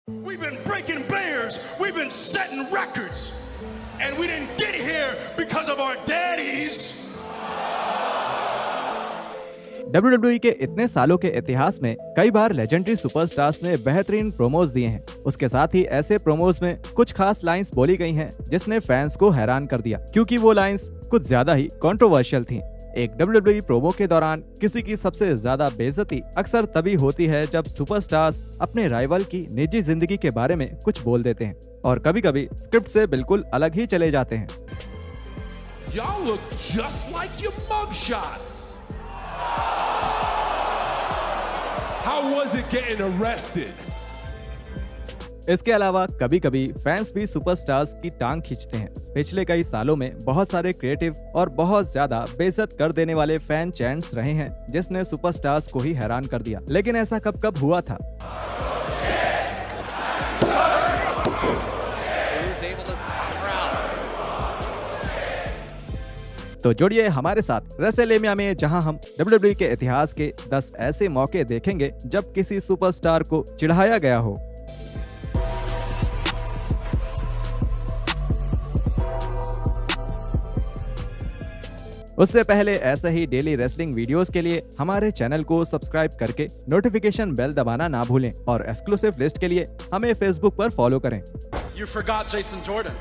We've been breaking barriers, we've been setting records, and we didn't get here because of our daddies. WWE के इतने सालों के इतिहास में कई बार लेजेंडरी सुपरस्टार्स ने बेहतरीन प्रोमोज दिए हैं। उसके साथ ही ऐसे प्रोमोज में कुछ खास लाइंस बोली गई हैं जिसने फैंस को हैरान कर दिया, क्योंकि वो लाइंस कुछ ज्यादा ही कंट्रोवर्शियल थीं। एक WWE प्रोमो के दौरान किसी की सबसे ज्यादा बेइज्जती अक्सर तभी होती है जब सुपरस्टार्स अपने राइवल की निजी जिंदगी के बारे में कुछ बोल देते हैं और कभी-कभी स्क्रिप्ट से बिल्कुल अलग ही चले जाते हैं। Y'all look just like your mugshots. How was it getting arrested? इसके अलावा कभी कभी फैंस भी सुपरस्टार्स की टांग खींचते हैं। पिछले कई सालों में बहुत सारे क्रिएटिव और बहुत ज्यादा बेइज्जत कर देने वाले फैन चैंट्स रहे हैं जिसने सुपरस्टार्स को ही हैरान कर दिया। लेकिन ऐसा कब कब हुआ था? तो जुड़िए हमारे साथ रेसलमेनिया में, जहां हम WWE के इतिहास के 10 ऐसे मौके देखेंगे जब किसी सुपरस्टार को चिढ़ाया गया हो। उससे पहले ऐसे ही डेली रेसलिंग वीडियोस के लिए हमारे चैनल को सब्सक्राइब करके नोटिफिकेशन बेल दबाना ना भूलें और एक्सक्लूसिव लिस्ट के लिए हमें फेसबुक पर फॉलो करें। You forgot Jason Jordan.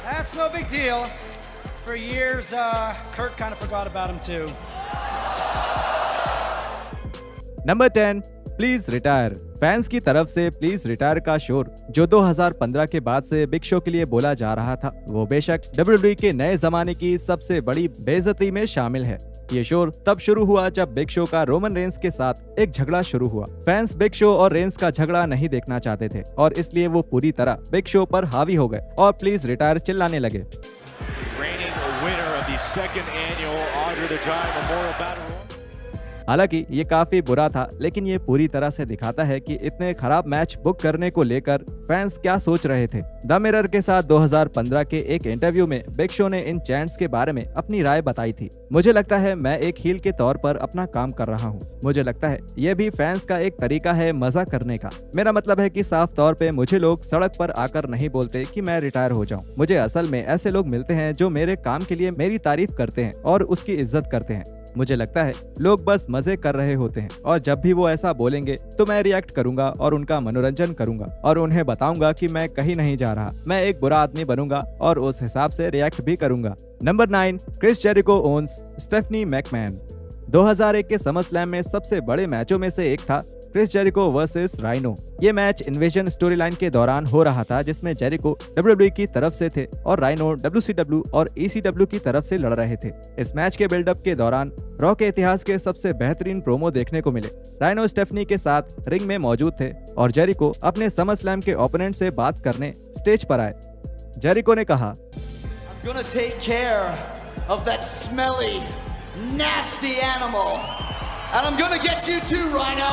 That's no big deal. For years, Kurt kind of forgot about him too. Number 10, please retire. Fans की तरफ से प्लीज रिटायर का शोर जो 2015 के बाद से बिग शो के लिए बोला जा रहा था, वो बेशक WWE के नए जमाने की सबसे बड़ी बेइज्जती में शामिल है। ये शोर तब शुरू हुआ जब बिग शो का रोमन रेंस के साथ एक झगड़ा शुरू हुआ। फैंस बिग शो और रेंस का झगड़ा नहीं देखना चाहते थे और इसलिए वो पूरी तरह बिग शो पर हावी हो गए और प्लीज रिटायर चिल्लाने लगे। हालांकि ये काफी बुरा था, लेकिन ये पूरी तरह से दिखाता है कि इतने खराब मैच बुक करने को लेकर फैंस क्या सोच रहे थे। द मिरर के साथ 2015 के एक इंटरव्यू में बिग शो ने इन चैंट्स के बारे में अपनी राय बताई थी। मुझे लगता है मैं एक हील के तौर पर अपना काम कर रहा हूँ। मुझे लगता है ये भी फैंस का एक तरीका है मजा करने का। मेरा मतलब है कि साफ तौर पे मुझे लोग सड़क पर आकर नहीं बोलते कि मैं रिटायर हो जाऊँ। मुझे असल में ऐसे लोग मिलते हैं जो मेरे काम के लिए मेरी तारीफ करते हैं और उसकी इज्जत करते हैं। मुझे लगता है लोग बस मजे कर रहे होते हैं और जब भी वो ऐसा बोलेंगे तो मैं रिएक्ट करूंगा और उनका मनोरंजन करूंगा और उन्हें बताऊंगा कि मैं कहीं नहीं जा रहा। मैं एक बुरा आदमी बनूंगा और उस हिसाब से रिएक्ट भी करूंगा। Number 9, Chris Jericho owns Stephanie McMahon. 2001 के समरस्लैम में सबसे बड़े मैचों में से एक था क्रिस जेरिको वर्सेस राइनो। ये मैच इन्वेजन स्टोरी लाइन के दौरान हो रहा था जिसमें जेरिको WWE की तरफ से थे और राइनो WCW और ECW की तरफ से लड़ रहे थे। इस मैच के बिल्डअप के दौरान रॉ के इतिहास के सबसे बेहतरीन प्रोमो देखने को मिले। राइनो स्टेफनी के साथ रिंग में मौजूद थे और जेरिको अपने समरस्लैम के ओपोनेंट से बात करने स्टेज पर आए। जेरिको ने कहा, I'm gonna take care of that smelly, nasty animal, and I'm gonna get you too, Rhino.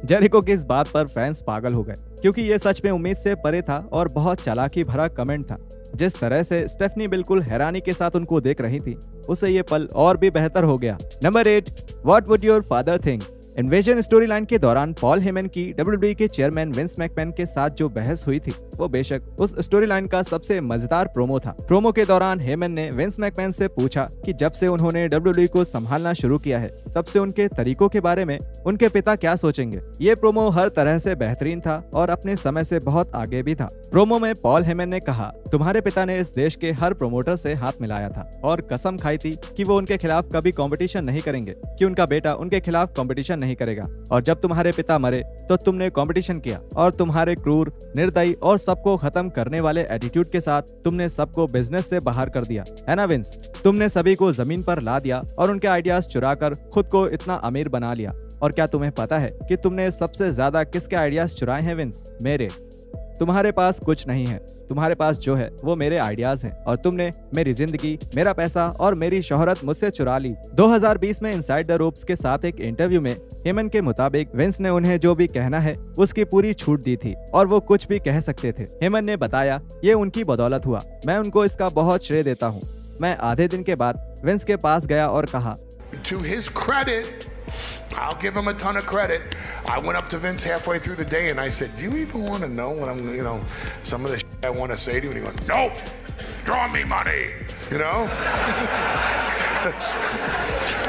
Jericho की इस बात पर फैंस पागल हो गए क्योंकि ये सच में उम्मीद से परे था और बहुत चालाकी भरा कमेंट था। जिस तरह से स्टेफनी बिल्कुल हैरानी के साथ उनको देख रही थी, उससे ये पल और भी बेहतर हो गया। Number 8, what would your father think. Invasion story line के दौरान पॉल हेमन की WWE के चेयरमैन विंस मैकमैन के साथ जो बहस हुई थी, वो बेशक उस स्टोरी लाइन का सबसे मजेदार प्रोमो था। प्रोमो के दौरान हेमन ने विंस मैकमैन से पूछा कि जब से उन्होंने WWE को संभालना शुरू किया है, तब से उनके तरीकों के बारे में उनके पिता क्या सोचेंगे। ये प्रोमो हर तरह से बेहतरीन था और अपने समय से बहुत आगे भी था। प्रोमो में पॉल हेमन ने कहा, तुम्हारे पिता ने इस देश के हर प्रोमोटर से हाथ मिलाया था और कसम खाई थी कि वो उनके खिलाफ कभी कंपटीशन नहीं करेंगे, कि उनका बेटा उनके खिलाफ कंपटीशन नहीं करेगा। और जब तुम्हारे पिता मरे तो तुमने कंपटीशन किया और तुम्हारे क्रूर, निर्दयी और सबको खत्म करने वाले एटीट्यूड के साथ तुमने सबको बिजनेस से बाहर कर दिया, है ना विंस। तुमने सभी को जमीन पर ला दिया और उनके आइडियाज चुराकर खुद को इतना अमीर बना लिया। और क्या तुम्हें पता है कि तुमने सबसे ज्यादा किसके आइडियाज चुराए हैं विंस? मेरे। तुम्हारे पास कुछ नहीं है, तुम्हारे पास जो है वो मेरे आइडियाज हैं और तुमने मेरी जिंदगी, मेरा पैसा और मेरी शोहरत मुझसे चुरा ली। 2020 में इनसाइड द रोप्स के साथ एक इंटरव्यू में हेमन के मुताबिक विंस ने उन्हें जो भी कहना है उसकी पूरी छूट दी थी और वो कुछ भी कह सकते थे। हेमन ने बताया, ये उनकी बदौलत हुआ, मैं उनको इसका बहुत श्रेय देता हूँ। मैं आधे दिन के बाद विंस के पास गया और कहा, To his credit, I'll give him a ton of credit. I went up to Vince halfway through the day and I said, do you even want to know what I'm, some of the shit I want to say to you? And he went, nope, draw me money,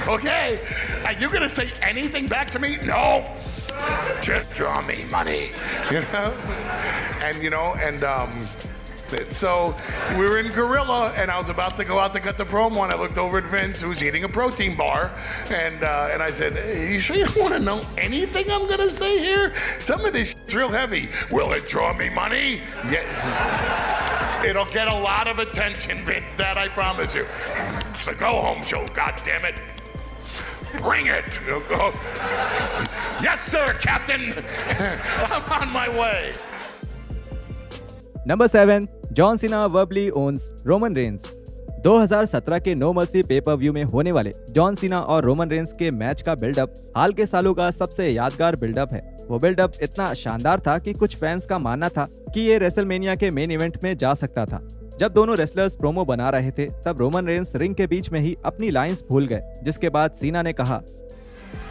Okay, are you going to say anything back to me? No, just draw me money, And, so we were in Gorilla, and I was about to go out to cut the promo, and I looked over at Vince, who's eating a protein bar, and I said, hey, you sure you don't want to know anything I'm going to say here? Some of this shit's real heavy. Will it draw me money? Yeah. It'll get a lot of attention, Vince, that I promise you. It's the go-home show, goddammit. Bring it. Yes, sir, Captain. I'm on my way. Number 7, John Cena verbally owns Roman Reigns. 2017 के no mercy pay per view में होने वाले John Cena और Roman Reigns के match का buildup हाल के सालों का सबसे यादगार बिल्डअप है। वो बिल्डअप इतना शानदार था कि कुछ फैंस का मानना था कि ये रेसलमेनिया के मेन इवेंट में जा सकता था। जब दोनों रेसलर्स प्रोमो बना रहे थे तब रोमन रेंस रिंग के बीच में ही अपनी लाइंस भूल गए, जिसके बाद सीना ने कहा,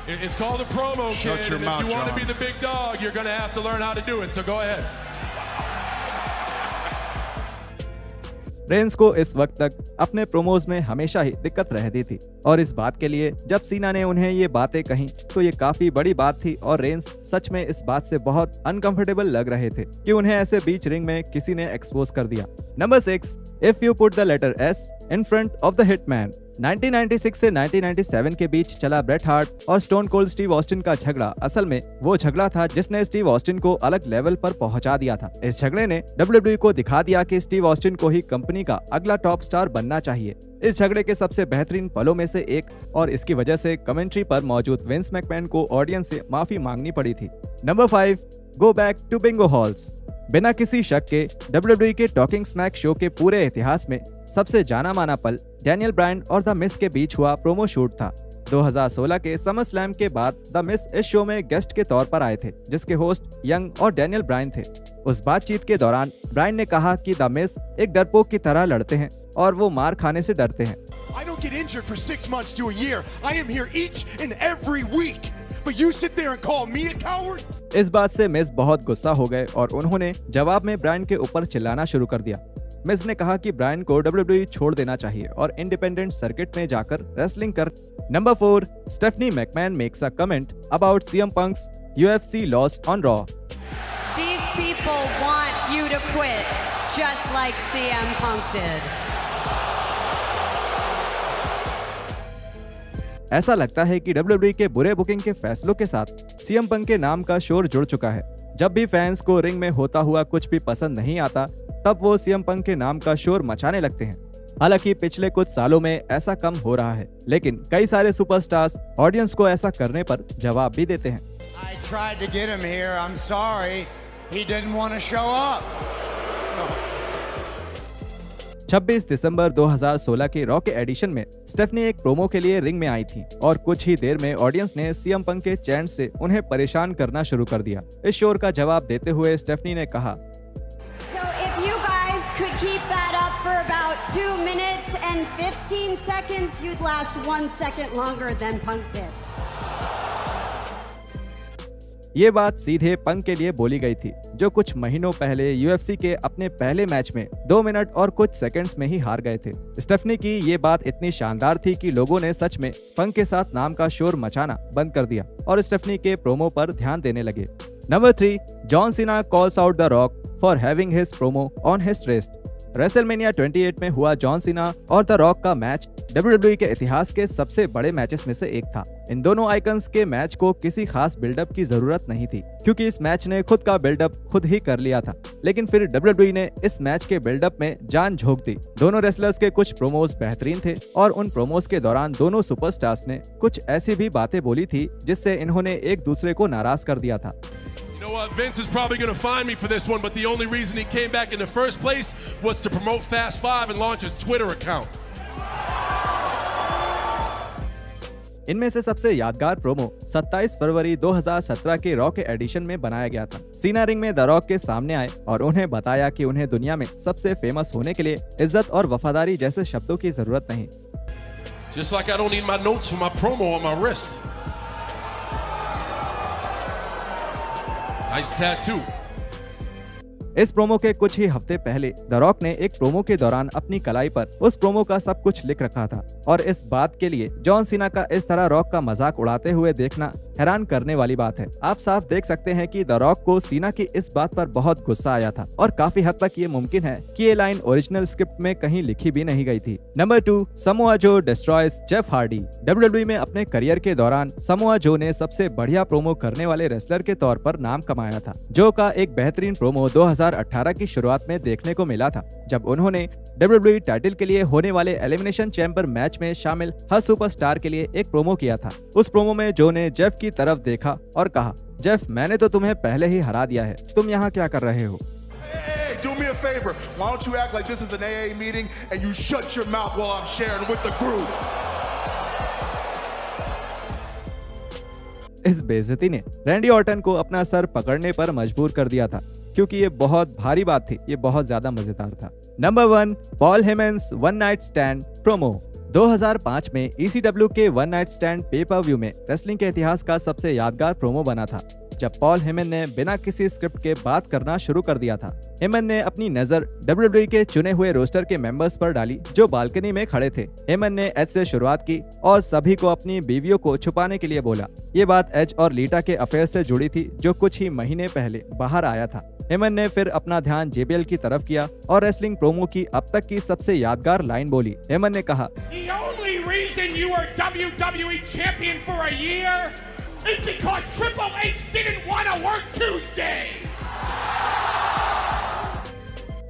It's called a promo, kid. Shut your And mouth, if you want to John. be the big dog, you're going to have to learn how to do it. So go ahead. Reigns को इस वक्त तक अपने promos में हमेशा ही दिक्कत रहती थी और इस बात के लिए जब सीना ने उन्हें ये बातें कहीं तो ये काफी बड़ी बात थी और रेंस सच में इस बात से बहुत अनकंफर्टेबल लग रहे थे कि उन्हें ऐसे बीच रिंग में किसी ने एक्सपोज कर दिया। Number 6, if you put the letter S in front of the Hitman. 1996 से 1997 के बीच चला ब्रेट हार्ट और स्टोन कोल्ड स्टीव ऑस्टिन का झगड़ा असल में वो झगड़ा था जिसने स्टीव ऑस्टिन को अलग लेवल पर पहुंचा दिया था। इस झगड़े ने WWE को दिखा दिया कि स्टीव ऑस्टिन को ही कंपनी का अगला टॉप स्टार बनना चाहिए। इस झगड़े के सबसे बेहतरीन पलों में से एक और इसकी वजह से कमेंट्री पर मौजूद विंस मैकमैन को ऑडियंस से माफी मांगनी पड़ी थी। Number 5, go back to bingo halls. बिना किसी शक के WWE के टॉकिंग स्मैक शो के पूरे इतिहास में सबसे जाना माना पल डैनियल ब्रायन और द मिस के बीच हुआ प्रोमो शूट था। 2016 के समर स्लैम के बाद द मिस इस शो में गेस्ट के तौर पर आए थे, जिसके होस्ट यंग और डैनियल ब्रायन थे। उस बातचीत के दौरान ब्रायन ने कहा कि द मिस एक डरपोक की तरह लड़ते हैं और वो मार खाने से डरते हैं। I don't get injured for 6 months to a year. I am here each and every week. But you sit there and call me a coward? इस बात से मिस बहुत गुस्सा हो गए और उन्होंने जवाब में ब्रायन के ऊपर चिल्लाना शुरू कर दिया। मिस ने कहा कि ब्रायन को WWE छोड़ देना चाहिए और इंडिपेंडेंट सर्किट में जाकर रेसलिंग कर। Number 4, Stephanie McMahon makes a comment about CM Punk's UFC loss on Raw. These people want you to quit, just like CM Punk did. ऐसा लगता है कि WWE के बुरे बुकिंग के फैसलों के साथ CM Punk के नाम का शोर जुड़ चुका है। जब भी फैंस को रिंग में होता हुआ कुछ भी पसंद नहीं आता तब वो CM Punk के नाम का शोर मचाने लगते हैं। हालांकि पिछले कुछ सालों में ऐसा कम हो रहा है, लेकिन कई सारे सुपरस्टार्स ऑडियंस को ऐसा करने पर जवाब भी देते हैं। I tried to get him here. I'm sorry. He didn't want to show up. 26 दिसंबर 2016 के रॉ के एडिशन में स्टेफनी एक प्रोमो के लिए रिंग में आई थी और कुछ ही देर में ऑडियंस ने CM Punk के चैंट से उन्हें परेशान करना शुरू कर दिया। इस शोर का जवाब देते हुए स्टेफनी ने कहा, So if you guys could keep that up for about 2 minutes and 15 seconds, you'd last 1 second longer than Punk did. ये बात सीधे पंक के लिए बोली गई थी, जो कुछ महीनों पहले UFC के अपने पहले मैच में 2 मिनट और कुछ सेकंड्स में ही हार गए थे। स्टेफनी की ये बात इतनी शानदार थी कि लोगों ने सच में पंक के साथ नाम का शोर मचाना बंद कर दिया और स्टेफनी के प्रोमो पर ध्यान देने लगे। Number 3, John Cena calls out the rock for having his promo on his rest. WrestleMania 28 में हुआ जॉन सीना और द रॉक का मैच WWE के इतिहास के सबसे बड़े मैचेस में से एक था। इन दोनों आइकन्स के मैच को किसी खास बिल्डअप की जरूरत नहीं थी, क्योंकि इस मैच ने खुद का बिल्डअप खुद ही कर लिया था। लेकिन फिर WWE ने इस मैच के बिल्डअप में जान झोंक दी। दोनों रेसलर्स के कुछ प्रोमोज बेहतरीन थे और उन प्रोमोज के दौरान दोनों सुपरस्टार्स ने कुछ ऐसी भी बातें बोली थी जिससे इन्होंने एक दूसरे को नाराज कर दिया था। You know what? Vince is probably going to find me for this one, but the only reason he came back in the first place was to promote Fast 5 and launch his Twitter account. इनमें से सबसे यादगार promo 27 फरवरी 2017 के raw के addition में बनाया गया था। सीना रिंग में द रॉक के सामने आए और उन्हें बताया कि उन्हें दुनिया में सबसे फेमस होने के लिए इज्जत और वफादारी जैसे शब्दों की जरूरत नहीं। Just like I don't need my notes for my promo on my wrist. Nice tattoo. इस प्रोमो के कुछ ही हफ्ते पहले द रॉक ने एक प्रोमो के दौरान अपनी कलाई पर उस प्रोमो का सब कुछ लिख रखा था और इस बात के लिए जॉन सीना का इस तरह रॉक का मजाक उड़ाते हुए देखना हैरान करने वाली बात है। आप साफ देख सकते हैं कि द रॉक को सीना की इस बात पर बहुत गुस्सा आया था और काफी हद तक ये मुमकिन है कि ये लाइन ओरिजिनल स्क्रिप्ट में कहीं लिखी भी नहीं गई थी। Number 2, Samoa Joe destroys Jeff Hardy. WWE में अपने करियर के दौरान समोआ जो ने सबसे बढ़िया प्रोमो करने वाले रेसलर के तौर पर नाम कमाया था। जो का एक बेहतरीन प्रोमो 2018 की शुरुआत में देखने को मिला था, जब उन्होंने WWE टाइटल के लिए होने वाले एलिमिनेशन चैम्बर मैच में शामिल हर सुपरस्टार के लिए एक प्रोमो किया था। उस प्रोमो में जो ने जेफ की तरफ देखा और कहा, जेफ मैंने तो तुम्हें पहले ही हरा दिया है, तुम यहाँ क्या कर रहे हो। Hey, do me a favor. Why don't you act like this is an AA meeting and you shut your mouth while I'm sharing with the group? इस बेइज्जती ने रैंडी ऑर्टन को अपना सर पकड़ने पर मजबूर कर दिया था, क्योंकि ये बहुत भारी बात थी, ये बहुत ज्यादा मजेदार था। Number 1, Paul Heyman's one night stand promo. 2005 में ECW के वन नाइट स्टैंड पे पर व्यू में रेसलिंग के इतिहास का सबसे यादगार प्रोमो बना था, जब पॉल हेमन ने बिना किसी स्क्रिप्ट के बात करना शुरू कर दिया था। हेमन ने अपनी नजर WWE के चुने हुए रोस्टर के मेंबर्स पर डाली जो बालकनी में खड़े थे। हेमन ने एज से शुरुआत की और सभी को अपनी बीवियों को छुपाने के लिए बोला। ये बात एज और लीटा के अफेयर से जुड़ी थी जो कुछ ही महीने पहले बाहर आया था। हेमन ने फिर अपना ध्यान JBL की तरफ किया और रेसलिंग प्रोमो की अब तक की सबसे यादगार लाइन बोली। हेमन ने कहा, The only reason you were WWE champion for a year is because Triple H didn't want to work Tuesday.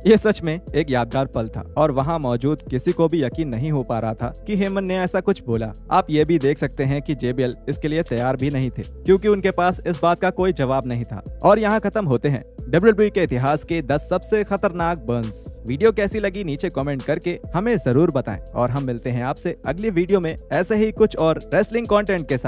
ये सच में एक यादगार पल था और वहाँ मौजूद किसी को भी यकीन नहीं हो पा रहा था कि हेमन ने ऐसा कुछ बोला। आप ये भी देख सकते हैं कि JBL इसके लिए तैयार भी नहीं थे, क्योंकि उनके पास इस बात का कोई जवाब नहीं था। और यहाँ खत्म होते हैं WWE के इतिहास के 10 सबसे खतरनाक बर्न्स। वीडियो कैसी लगी नीचे कमेंट करके हमें जरूर बताएं और हम मिलते हैं आपसे अगली वीडियो में ऐसे ही कुछ और रेसलिंग कंटेंट के साथ।